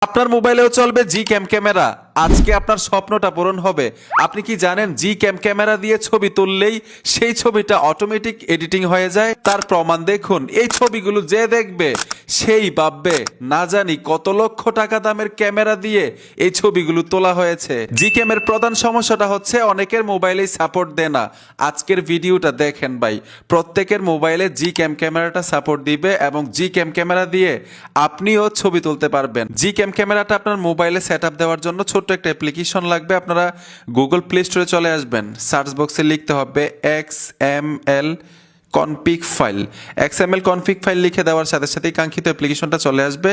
আপনার মোবাইলেও চলবে জি ক্যাম ক্যামেরা। আজকে আপনার স্বপ্নটা পূরণ হবে। আপনি কি জানেন জি ক্যাম ক্যামেরা দিয়ে ছবি তুললেই সেই ছবিটা অটোমেটিক এডিটিং হয়ে যায়? তার প্রমাণ দেখুন। এই ছবিগুলো যে দেখবে সেই ভাববে না জানি কত লক্ষ টাকা দামের ক্যামেরা দিয়ে এই ছবিগুলো তোলা হয়েছে। জি ক্যামের প্রধান সমস্যাটা হচ্ছে অনেকের মোবাইলে সাপোর্ট দেয় না। আজকের ভিডিওটা দেখেন ভাই, প্রত্যেকের মোবাইলে জি ক্যাম ক্যামেরাটা সাপোর্ট দিবে এবং জি ক্যাম ক্যামেরা দিয়ে আপনিও ছবি তুলতে পারবেন। জি ক্যাম ক্যামেরাটা আপনার মোবাইলে সেট আপ দেওয়ার জন্য ছোট্ট একটা অ্যাপ্লিকেশন লাগবে। আপনারা গুগল প্লে স্টোরে চলে আসবেন, সার্চ বক্সে লিখতে হবে XML config file. XML config file লিখে দেওয়ার সাথে সাথেই কাঙ্ক্ষিত অ্যাপ্লিকেশনটা চলে আসবে।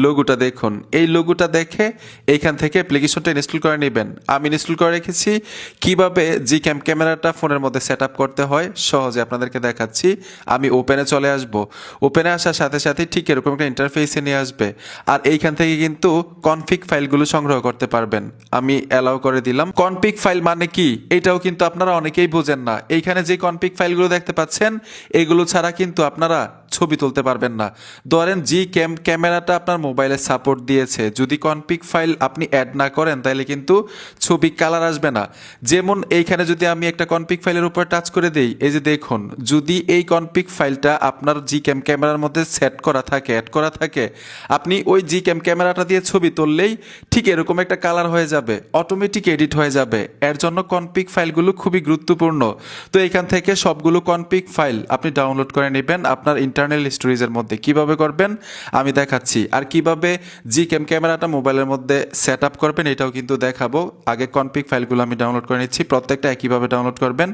লোগোটা দেখুন, এই লোগোটা দেখে এইখান থেকে অ্যাপ্লিকেশনটা ইনস্টল করে নেবেন। আমি ইনস্টল করে রেখেছি। কিভাবে জি ক্যাম ক্যামেরাটা ফোনের মধ্যে সেট আপ করতে হয় সহজে আপনাদেরকে দেখাচ্ছি। আমি ওপেনে চলে আসব। ওপেনে আসার সাথে সাথে ঠিক এরকম একটা ইন্টারফেসে নিয়ে আসবে। আর এইখান থেকে কিন্তু কনফিগ ফাইলগুলো সংগ্রহ করতে পারবেন। আমি অ্যালাউ করে দিলাম। কনফিগ ফাইল মানে কি এটাও কিন্তু আপনারা অনেকেই বোঝেন না। এইখানে যে কনফিগ ফাইলগুলো দেখতে পাচ্ছেন এগুলো ছাড়া কিন্তু আপনারা ছবি তুলতে পারবেন না। ধরেন জি ক্যামেরাটা আপনার মোবাইলে সাপোর্ট দিয়েছে, যদি কনফিগ ফাইল আপনি অ্যাড না করেন তাহলে কিন্তু ছবি কালার আসবে না। যেমন এইখানে যদি আমি একটা কনফিগ ফাইলের উপর টাচ করে দেই, এই যে দেখুন, যদি এই কনফিগ ফাইলটা আপনার জি ক্যামেরার মধ্যে সেট করা থাকে, অ্যাড করা থাকে, আপনি ওই জি ক্যামেরাটা দিয়ে ছবি তুললেই ঠিক এরকম একটা কালার হয়ে যাবে, অটোমেটিক এডিট হয়ে যাবে। এর জন্য কনফিগ ফাইলগুলো খুবই গুরুত্বপূর্ণ। তো এখান থেকে সবগুলো কনফিগ ফাইল আপনি ডাউনলোড করে নেবেন আপনার ইন্টারনাল স্টোরেজের মধ্যে। কিভাবে করবেন আমি দেখাচ্ছি, আর কিভাবে জি ক্যামেরাটা মোবাইলের মধ্যে সেট আপ করবেন এটাও কিন্তু দেখাবো। আগে কনফিগ ফাইলগুলো আমি ডাউনলোড করে নিচ্ছি। প্রত্যেকটা একইভাবে ডাউনলোড করবেন।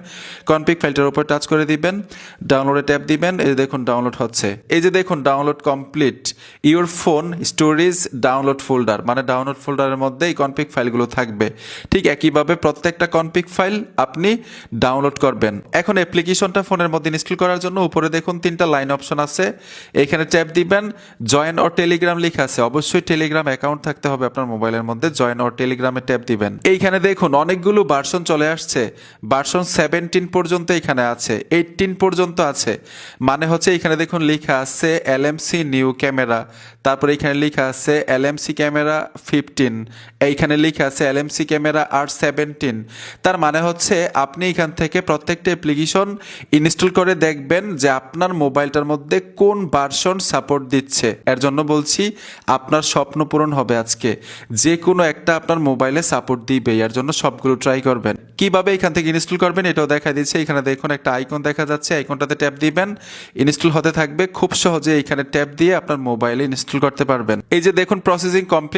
কনফিগ ফাইলটার উপর টাচ করে দিবেন, ডাউনলোডে ট্যাপ দিবেন। এই যে দেখুন ডাউনলোড হচ্ছে। এই যে দেখুন download complete, your phone storage download folder, মানে ডাউনলোড ফোল্ডারের মধ্যে এই কনফিগ ফাইলগুলো থাকবে। ঠিক একইভাবে প্রত্যেকটা কনফিগ ফাইল আপনি ডাউনলোড করবেন। এখন অ্যাপ্লিকেশনটা ফোনের মধ্যে ইনস্টল করার জন্য উপরে দেখুন তিনটা লাইন অপশন আছে, এখানে ট্যাপ দিবেন। জয়েন অর টেলিগ্রাম লেখা আছে, অবশ্যই টেলিগ্রাম অ্যাকাউন্ট থাকতে হবে আপনার মোবাইলের মধ্যে। জয়েন অর টেলিগ্রামে ট্যাপ দিবেন। এইখানে দেখুন অনেকগুলো ভার্সন চলে আসছে। ভার্সন 17 পর্যন্ত এখানে আছে, 18 পর্যন্ত আছে। মানে হচ্ছে এখানে দেখুন লেখা আছে LMC নিউ ক্যামেরা, তারপরে এখানে লেখা আছে LMC ক্যামেরা 15, এইখানে লেখা আছে LMC ক্যামেরা R17। তার মানে হচ্ছে আপনি এখান থেকে প্রত্যেকটা অ্যাপ্লিকেশন ইনস্টল করে দেখবেন যে আপনার মোবাইলটার মধ্যে কোন ভার্সন সাপোর্ট দিচ্ছে। এর জন্য বলছি আপনার স্বপ্ন পূরণ হবে আজকে। যে কোনো একটা আপনার মোবাইলে সাপোর্ট দিবে, এর জন্য সবগুলো ট্রাই করবেন। কিভাবে এখান থেকে ইনস্টল করবেন এটাও দেখা দিচ্ছে। এখানে দেখুন একটা আইকন দেখা যাচ্ছে, আইকনটাতে ট্যাপ দিবেন, ইনস্টল হতে থাকবে। খুব সহজে এখানে ট্যাপ দিয়ে আপনার মোবাইলে ইনস্টল করতে পারবেন। এই যে দেখুন প্রসেসিং কমপ্লিট।